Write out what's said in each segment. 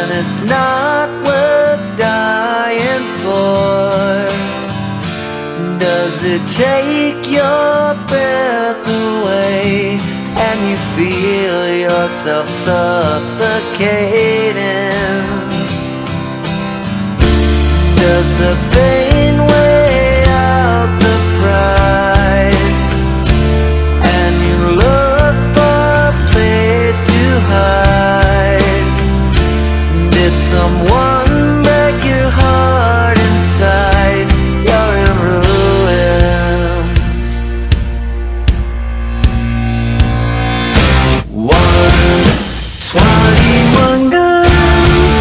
when it's not worth dying for? Does it take your breath away and you feel yourself suffocating? Does the pain weigh out the pride and you look for a place to hide? Did someone break your heart inside? You're in ruins. 121 guns,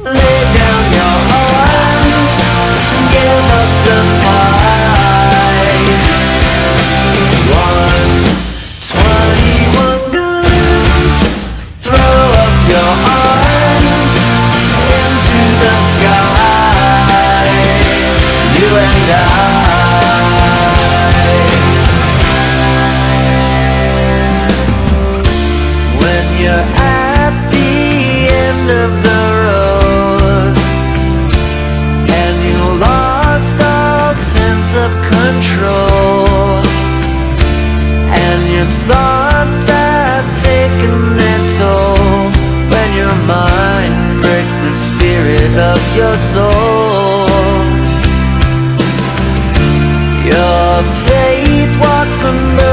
lay down your arms, give up the fight. 121 guns, throw up your arms into the sky. You and I. When you're at the end of the road and you lost all sense of control and your thoughts have taken their toll, when your mind breaks the spirit of your soul, your faith walks under